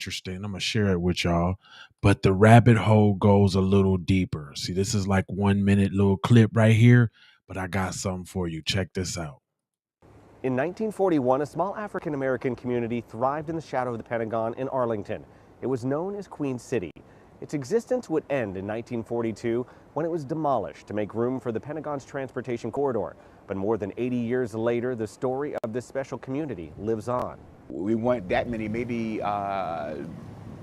interesting. I'm gonna share it with y'all, but the rabbit hole goes a little deeper. See, this is like 1 minute little clip right here, but I got something for you. Check this out. In 1941, a small African American community thrived in the shadow of the Pentagon in Arlington. It was known as Queen City. Its existence would end in 1942 when it was demolished to make room for the Pentagon's transportation corridor. But more than 80 years later, the story of this special community lives on. We weren't that many, maybe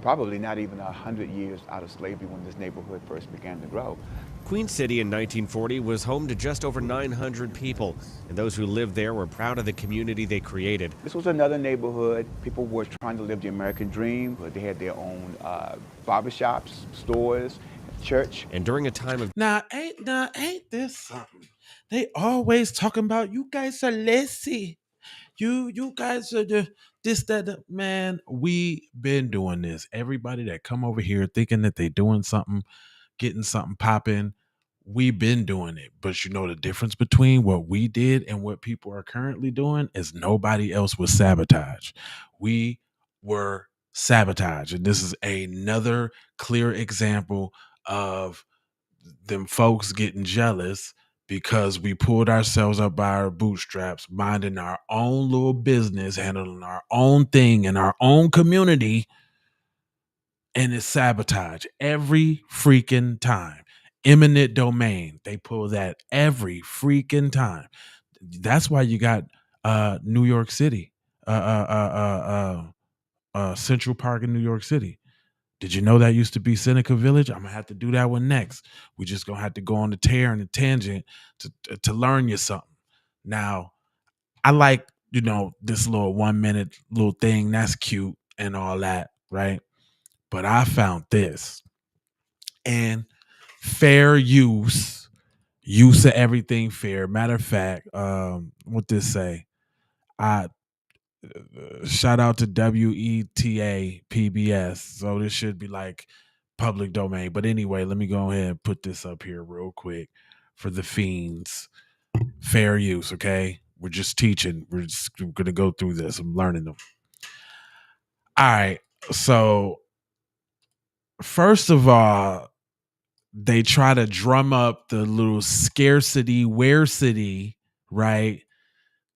probably not even 100 years out of slavery when this neighborhood first began to grow. Queen City in 1940 was home to just over 900 people, and those who lived there were proud of the community they created. This was another neighborhood. People were trying to live the American dream, but they had their own barbershops, stores, church. And during a time of Ain't this something? They always talking about you guys are lazy. You guys are this, that, man. We been doing this. Everybody that come over here thinking that they doing something, getting something popping, we been doing it. But you know the difference between what we did and what people are currently doing is nobody else was sabotage. We were sabotage. And this is another clear example of them folks getting jealous because we pulled ourselves up by our bootstraps, minding our own little business, handling our own thing in our own community, and it's sabotage every freaking time. Eminent domain, they pull that every freaking time. That's why you got New York City, Central Park in New York City. Did you know that used to be Seneca Village? I'm gonna have to do that one next. We just gonna have to go on the tear and the tangent to learn you something. Now, I like, this little 1 minute little thing. That's cute and all that, right? But I found this, and fair use of everything fair. Matter of fact, what this say? I shout out to WETA PBS. So this should be like public domain. But anyway, let me go ahead and put this up here real quick for the fiends. Fair use, okay? We're just teaching. We're just gonna go through this. I'm learning them. All right. So first of all, they try to drum up the little scarcity, city, right?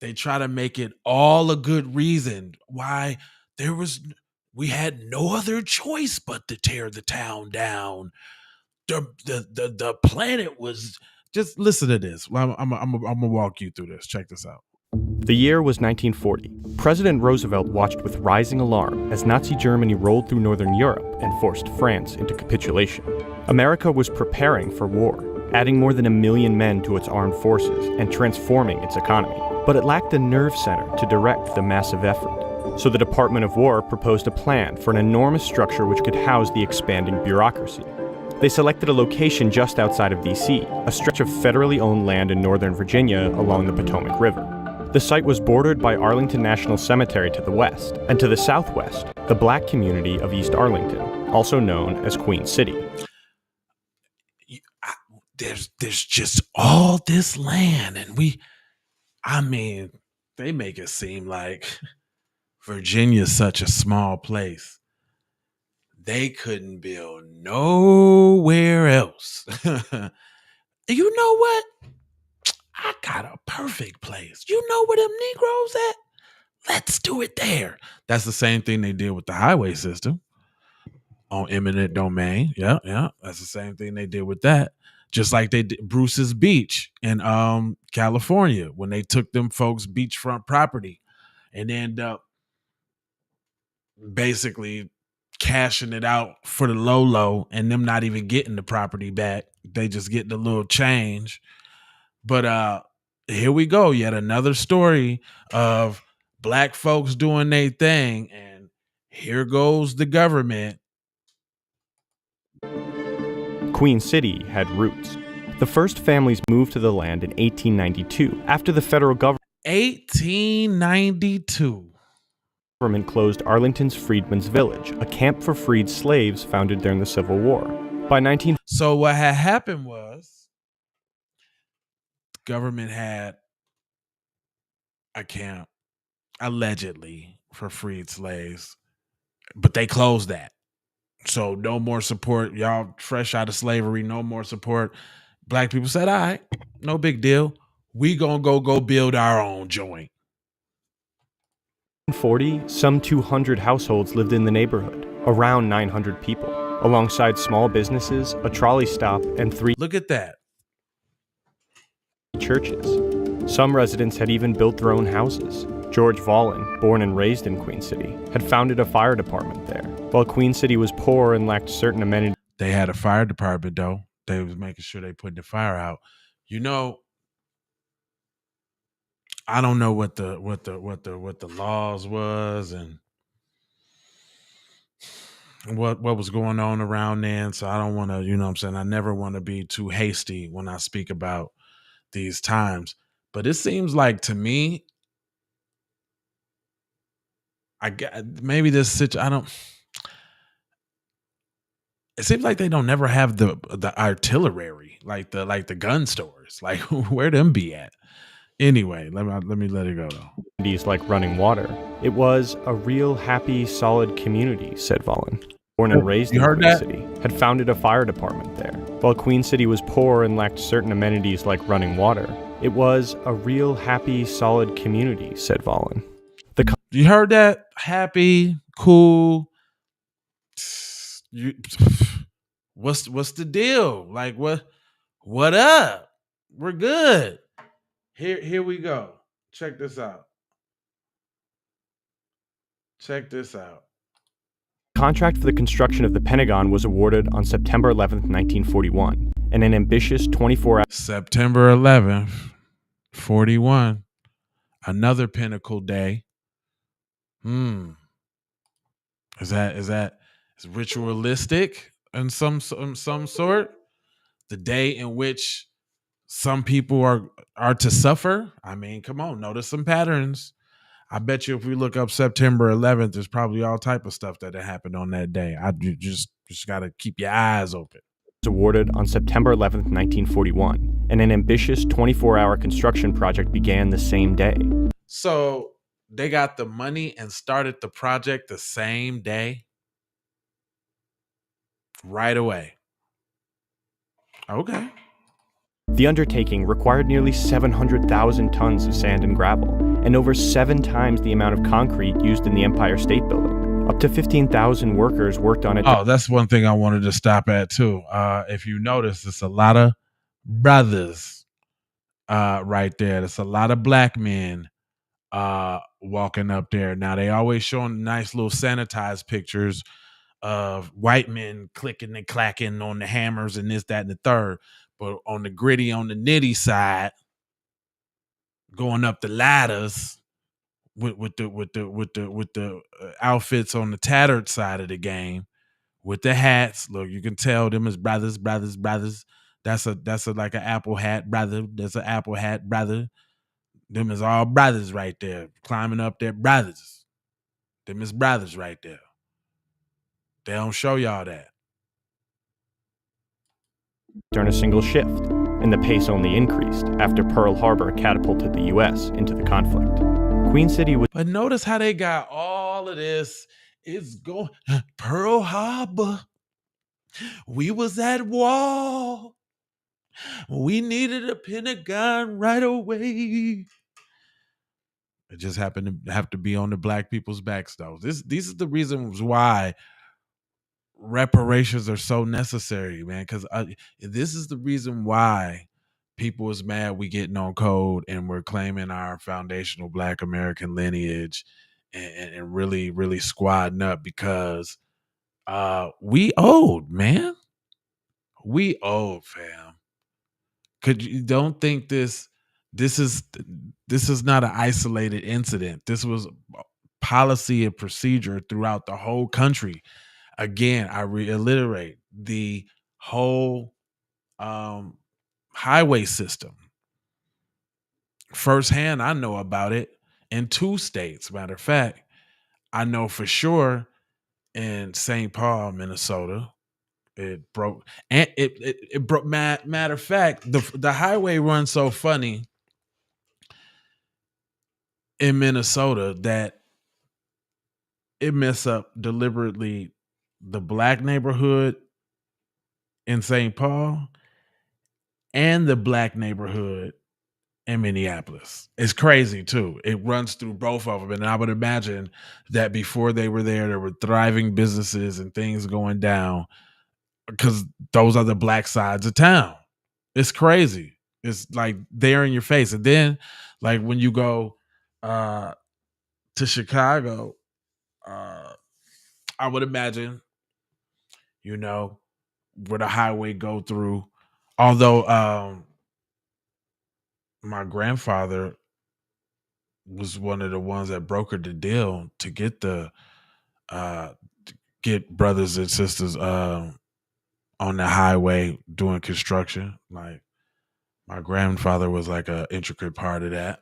They try to make it all a good reason why we had no other choice but to tear the town down. The planet was just listen to this. I'm gonna walk you through this. Check this out. The year was 1940. President Roosevelt watched with rising alarm as Nazi Germany rolled through northern Europe and forced France into capitulation. America was preparing for war, adding more than 1 million men to its armed forces and transforming its economy. But it lacked the nerve center to direct the massive effort. So the Department of War proposed a plan for an enormous structure which could house the expanding bureaucracy. They selected a location just outside of D.C., a stretch of federally owned land in northern Virginia along the Potomac River. The site was bordered by Arlington National Cemetery to the west, and to the southwest, the black community of East Arlington, also known as Queen City. There's just all this land, and they make it seem like Virginia's such a small place. They couldn't build nowhere else. You know what? I got a perfect place. You know where them Negroes at? Let's do it there. That's the same thing they did with the highway system on eminent domain. Yeah. That's the same thing they did with that. Just like they did Bruce's Beach in California when they took them folks' beachfront property and end up basically cashing it out for the low and them not even getting the property back. They just getting a little change. But here we go. Yet another story of black folks doing their thing. And here goes the government. Queen City had roots. The first families moved to the land in 1892 after the federal government 1892. Government closed Arlington's Freedmen's Village, a camp for freed slaves founded during the Civil War. By 19 So what had happened was the government had a camp allegedly for freed slaves. but they closed that. So no more support. Y'all fresh out of slavery, no more support. Black people said, all right, no big deal. We gonna go build our own joint. In 1940, some 200 households lived in the neighborhood, around 900 people, alongside small businesses, a trolley stop, and 3 Look at that. churches. Some residents had even built their own houses. George Volin, born and raised in Queen City, had founded a fire department there. While Queen City was poor and lacked certain amenities, They had a fire department though. They was making sure they put the fire out. You know, I don't know what the laws was and what was going on around then. So I don't want to, you know what I'm saying? I never want to be too hasty when I speak about these times. But it seems like to me, I get maybe this situation. I don't. It seems like they don't never have the artillery, like the gun stores. Like where them be at? Anyway, let me let it go though. like running water. It was a real happy, solid community, said Volin. Born and raised in Queen City, had founded a fire department there. While Queen City was poor and lacked certain amenities like running water, it was a real happy, solid community, said Volin. You heard that? Happy, cool. What's the deal? Like what up? We're good. Here we go. Check this out. Check this out. Contract for the construction of the Pentagon was awarded on September 11th, 1941, and an ambitious 24-hour September 11th, 41. Another pinnacle day. Is that ritualistic in some sort? The day in which some people are to suffer? I mean, come on, notice some patterns. I bet you if we look up September 11th, there's probably all type of stuff that happened on that day. You just got to keep your eyes open. Was awarded on September 11th, 1941, and an ambitious 24-hour construction project began the same day. So they got the money and started the project the same day? Right away. Okay. The undertaking required nearly 700,000 tons of sand and gravel, and over 7 times the amount of concrete used in the Empire State Building. Up to 15,000 workers worked on it. Oh, that's one thing I wanted to stop at too. If you notice, it's a lot of brothers right there. There's a lot of black men walking up there. Now they always showing nice little sanitized pictures of white men clicking and clacking on the hammers and this, that, and the third. But on the gritty, on the nitty side, going up the ladders with the outfits on the tattered side of the game, with the hats. Look, you can tell them as brothers. That's a like an apple hat, brother. That's an apple hat, brother. Them is all brothers right there, climbing up there, brothers. Them is brothers right there. They don't show y'all that. During a single shift, and the pace only increased after Pearl Harbor catapulted the U.S. into the conflict. Queen City was... But notice how they got all of this. It's going... Pearl Harbor. We was at war. We needed a Pentagon right away. It just happened to have to be on the black people's backs, though. These are the reasons why reparations are so necessary, man. Because this is the reason why people is mad we getting on code and we're claiming our foundational Black American lineage and really, really squadding up because we owed, man. We owed, fam. Could you don't think this is not an isolated incident. This was policy and procedure throughout the whole country. Again, I reiterate the whole highway system. Firsthand, I know about it in 2 states. Matter of fact, I know for sure in St. Paul, Minnesota, it broke. And it broke. Matter of fact, the highway runs so funny in Minnesota that it mess up deliberately the black neighborhood in St. Paul and the black neighborhood in Minneapolis. It's crazy too. It runs through both of them. And I would imagine that before they were there were thriving businesses and things going down because those are the black sides of town. It's crazy. It's like there in your face. And then like when you go to Chicago, I would imagine, you know, where the highway go through. Although my grandfather was one of the ones that brokered the deal to get the uh get brothers and sisters on the highway doing construction. Like my grandfather was like a intricate part of that.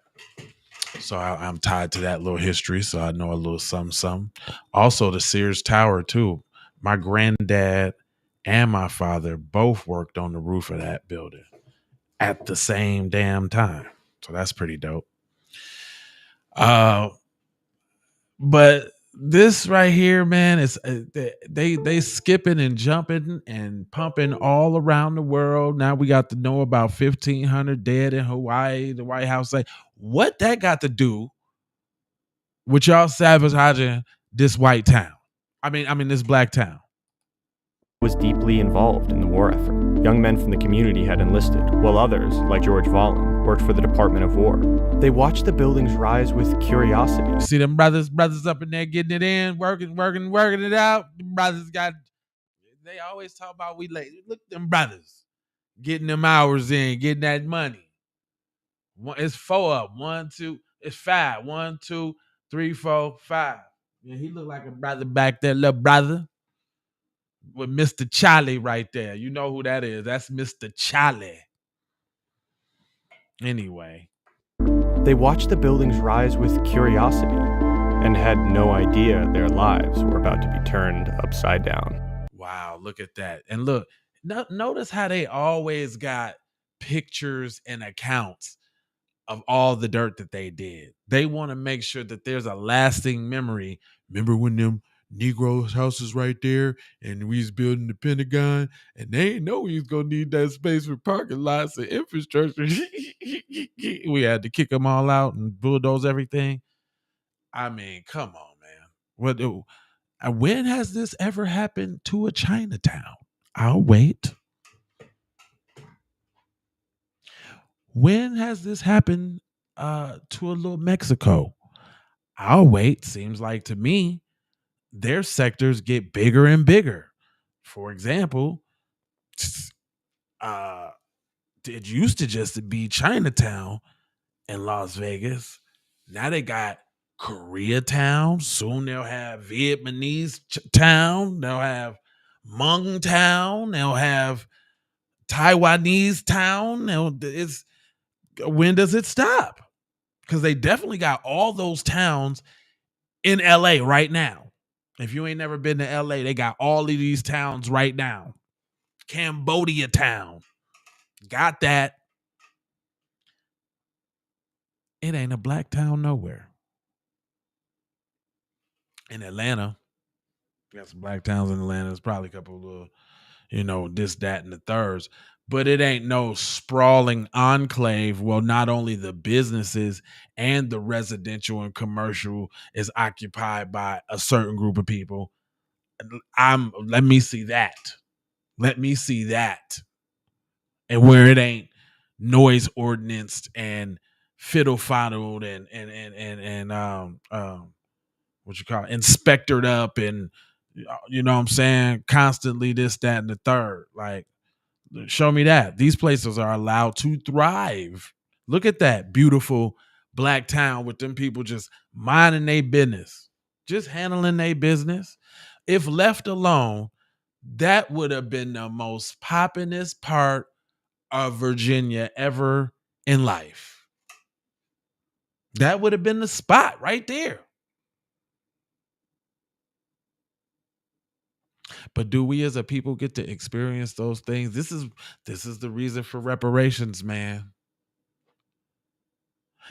So I'm tied to that little history. So I know a little something. Also the Sears Tower too. My granddad and my father both worked on the roof of that building at the same damn time. So that's pretty dope. But this right here, man, is they skipping and jumping and pumping all around the world. Now we got to know about 1,500 dead in Hawaii. The White House say what that got to do with y'all sabotaging this white town. I mean this black town. Was deeply involved in the war effort. Young men from the community had enlisted, while others, like George Volin, worked for the Department of War. They watched the buildings rise with curiosity. See them brothers up in there getting it in, working it out. Them brothers they always talk about we late. Look them brothers getting them hours in, getting that money. It's 4 up. 1, 2, it's 5. 1, 2, 3, 4, 5. Yeah, he looked like a brother back there, little brother. With Mr. Charlie right there. You know who that is. That's Mr. Charlie. Anyway. They watched the buildings rise with curiosity and had no idea their lives were about to be turned upside down. Wow, look at that. And look, notice how they always got pictures and accounts of all the dirt that they did. They want to make sure that there's a lasting memory. Remember when them Negroes' houses right there and we was building the Pentagon and they didn't know we was going to need that space for parking lots and infrastructure. We had to kick them all out and bulldoze everything. I mean, come on, man. When has this ever happened to a Chinatown? I'll wait. When has this happened to a little Mexico? I'll wait. Seems like to me, their sectors get bigger and bigger. For example, it used to just be Chinatown in Las Vegas. Now they got Koreatown. Soon they'll have Vietnamese town. They'll have Hmong town. They'll have Taiwanese town. When does it stop? Because they definitely got all those towns in LA right now. If you ain't never been to LA, they got all of these towns right now. Cambodia town. Got that. It ain't a black town nowhere. In Atlanta, got some black towns in Atlanta. There's probably a couple of little, this, that, and the thirds. But it ain't no sprawling enclave. Well, not only the businesses and the residential and commercial is occupied by a certain group of people. Let me see that. Let me see that. And where it ain't noise ordinanced and fiddle faddled and what you call it, inspectored up and you know what I'm saying, constantly this, that, and the third. Like, show me that. These places are allowed to thrive. Look at that beautiful black town with them people just minding their business, just handling their business. If left alone, that would have been the most poppinest part of Virginia ever in life. That would have been the spot right there. But do we as a people get to experience those things? This is the reason for reparations, man.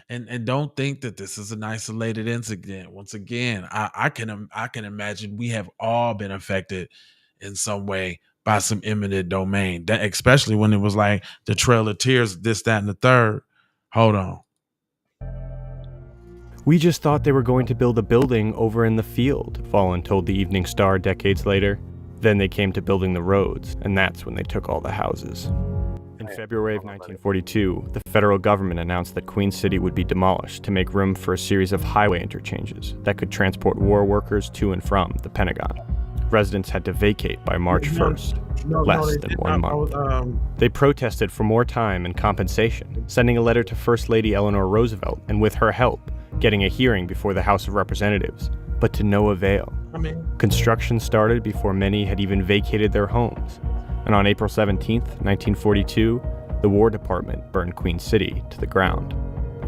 And don't think that this is an isolated incident. Once again, I can imagine we have all been affected in some way by some eminent domain. That especially when it was like the Trail of Tears, this, that, and the third. Hold on. We just thought they were going to build a building over in the field, Fallon told the Evening Star decades later. Then they came to building the roads, and that's when they took all the houses. In February of 1942, the federal government announced that Queen City would be demolished to make room for a series of highway interchanges that could transport war workers to and from the Pentagon. Residents had to vacate by March 1st, less than 1 month. They protested for more time and compensation, sending a letter to First Lady Eleanor Roosevelt, and with her help, getting a hearing before the House of Representatives, but to no avail. Construction started before many had even vacated their homes. And on April 17th, 1942, the War Department burned Queen City to the ground.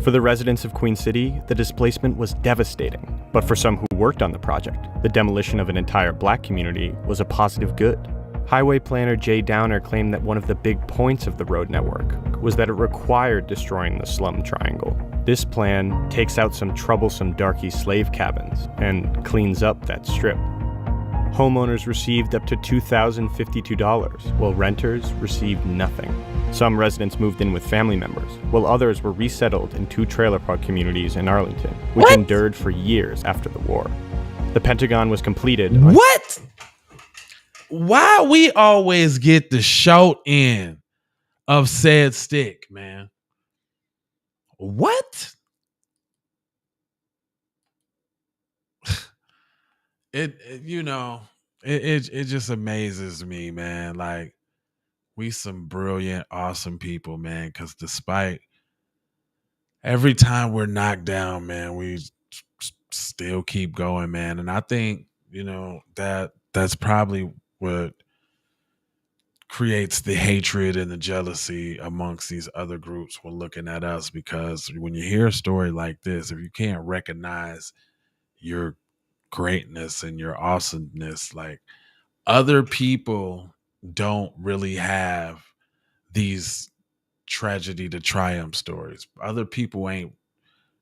For the residents of Queen City, the displacement was devastating. But for some who worked on the project, the demolition of an entire black community was a positive good. Highway planner Jay Downer claimed that one of the big points of the road network was that it required destroying the slum triangle. This plan takes out some troublesome darky slave cabins and cleans up that strip. Homeowners received up to $2,052, while renters received nothing. Some residents moved in with family members, while others were resettled in 2 trailer park communities in Arlington, which endured for years after the war. The Pentagon was completed. What? Why we always get the short end of said stick, man? What? It just amazes me, man. Like, we some brilliant, awesome people, man. Because despite every time we're knocked down, man, we still keep going, man. And I think that's probably what creates the hatred and the jealousy amongst these other groups when looking at us. Because when you hear a story like this, if you can't recognize your greatness and your awesomeness, like, other people don't really have these tragedy to triumph stories. Other people ain't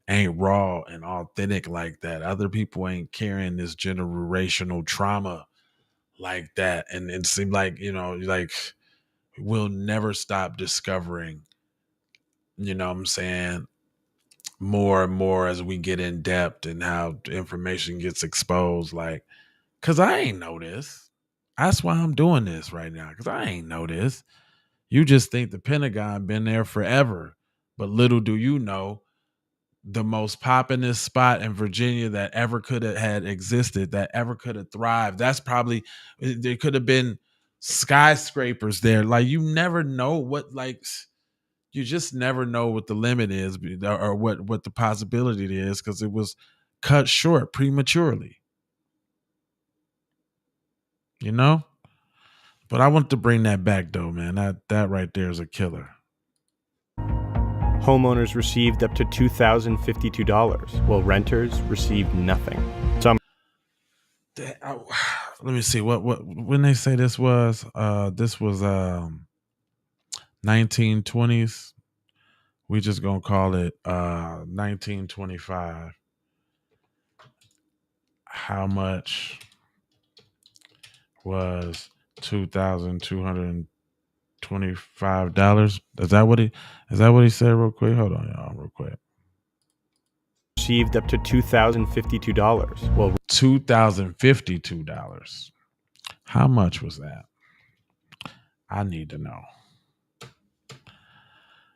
raw and authentic like that. Other people ain't carrying this generational trauma like that. And it seemed like, like, we'll never stop discovering, what I'm saying, more and more as we get in depth and how information gets exposed. Like, cause I ain't know this. That's why I'm doing this right now. Cause I ain't know this. You just think the Pentagon been there forever, but little do you know, the most poppinest spot in Virginia that ever could have had existed, that ever could have thrived. That's probably, there could have been skyscrapers there. Like, you never know what, like, you just never know what the limit is or what the possibility is, because it was cut short prematurely. But I want to bring that back though, man. That right there is a killer. Homeowners received up to $2,052, while renters received nothing. Let me see what when they say this was 1920s. We just gonna call it 1925. How much was $2,225? Is that what he said? Real quick, hold on, y'all, real quick. Received up to $2,052. Well, $2,052. How much was that? I need to know.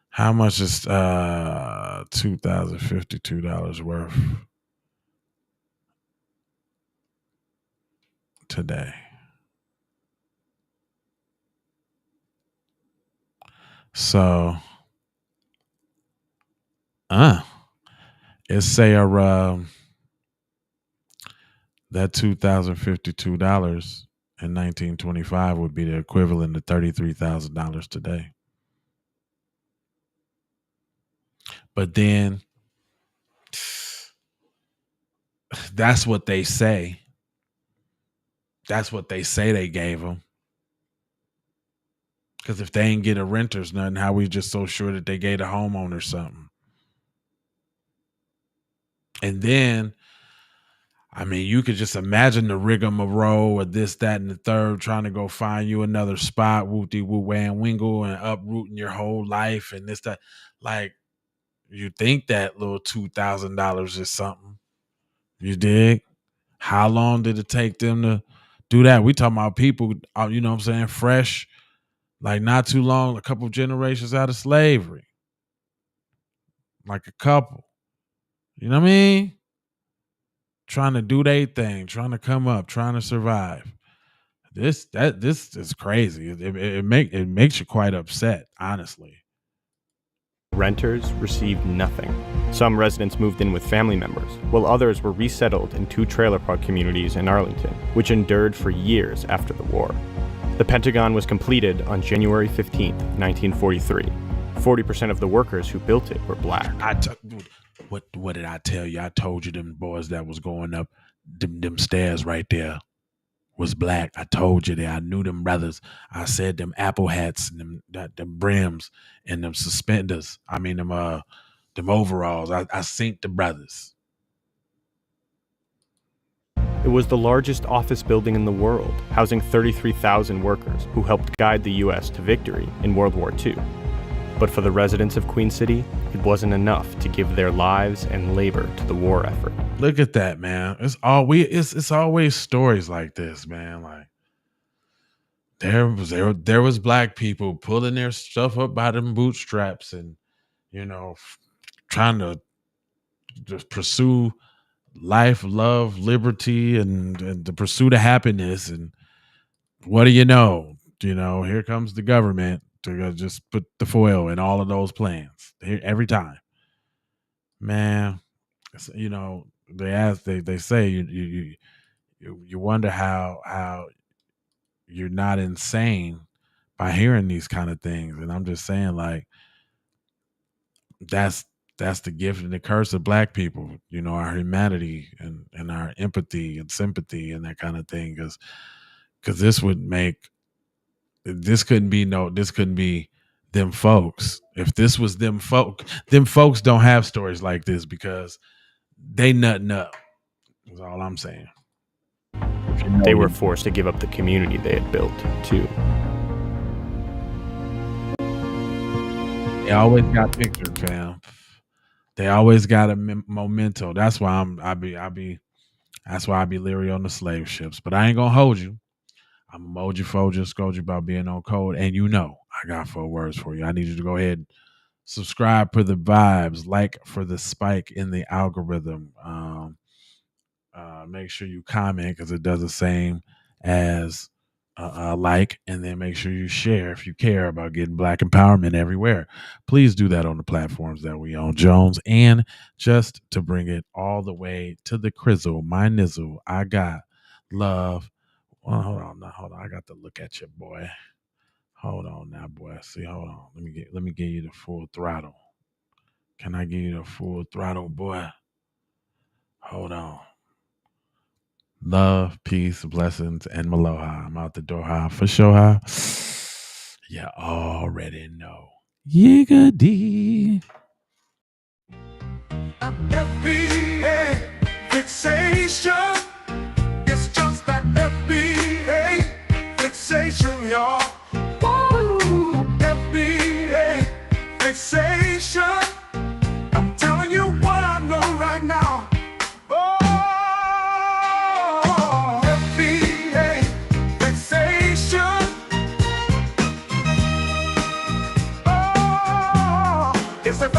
How much is $2,052 worth today? So, it's say that $2,052 in 1925 would be the equivalent to $33,000 today. But then that's what they say. That's what they say they gave them. Because if they ain't get a renter's nothing, how we just so sure that they gave a homeowner something? And then, I mean, you could just imagine the rigmarole of this, that, and the third, trying to go find you another spot, woo-dee-woo, wham, wingle, and uprooting your whole life and this, that. Like, you think that little $2,000 is something. You dig? How long did it take them to do that? We talking about people, you know what I'm saying, fresh, like not too long, a couple of generations out of slavery. Like a couple. You know what I mean? Trying to do their thing, trying to come up, trying to survive. This is crazy. It makes you quite upset, honestly. Renters received nothing. Some residents moved in with family members, while others were resettled in 2 trailer park communities in Arlington, which endured for years after the war. The Pentagon was completed on January 15, 1943. 40% of the workers who built it were black. What did I tell you? I told you them boys that was going up them stairs right there was black. I told you that. I knew them brothers. I said them apple hats and them brims and them suspenders. I mean them overalls. I seen the brothers. It was the largest office building in the world, housing 33,000 workers who helped guide the U.S. to victory in World War II. But for the residents of Queen City, it wasn't enough to give their lives and labor to the war effort. Look at that, man. It's always stories like this, man. Like there was black people pulling their stuff up by them bootstraps and, you know, trying to just pursue life, love, liberty, and the pursuit of happiness. And what do you know? You know, here comes the government to just put the foil in all of those plans every time. Man, you know, they say you wonder how you're not insane by hearing these kind of things. And I'm just saying, like, that's the gift and the curse of black people, you know, our humanity and our empathy and sympathy and that kind of thing. Because this couldn't be them folks. If this was them folks don't have stories like this because they nutting up. That's all I'm saying. They were forced to give up the community they had built, too. They always got pictures, fam. They always got a memento. That's why that's why I be leery on the slave ships. But I ain't gonna hold you. I'm emoji Foja, scold you about being on code. And you know, I got 4 words for you. I need you to go ahead and subscribe for the vibes, like for the spike in the algorithm. Make sure you comment because it does the same as like, and then make sure you share if you care about getting black empowerment everywhere. Please do that on the platforms that we own, Jones. And just to bring it all the way to the crizzle, my nizzle, I got love. Well, hold on. I got to look at you, boy. Hold on now, boy. See, hold on. Let me give you the full throttle. Can I give you the full throttle, boy? Hold on. Love, peace, blessings, and maloha. I'm out the door, ha, for sure, ha. You already know. Yiggity. FBA fixation. It's just that FBA fixation, y'all. Woo! FBA fixation. I'm telling you what I know right now. Oh, FBA fixation. Oh, it's a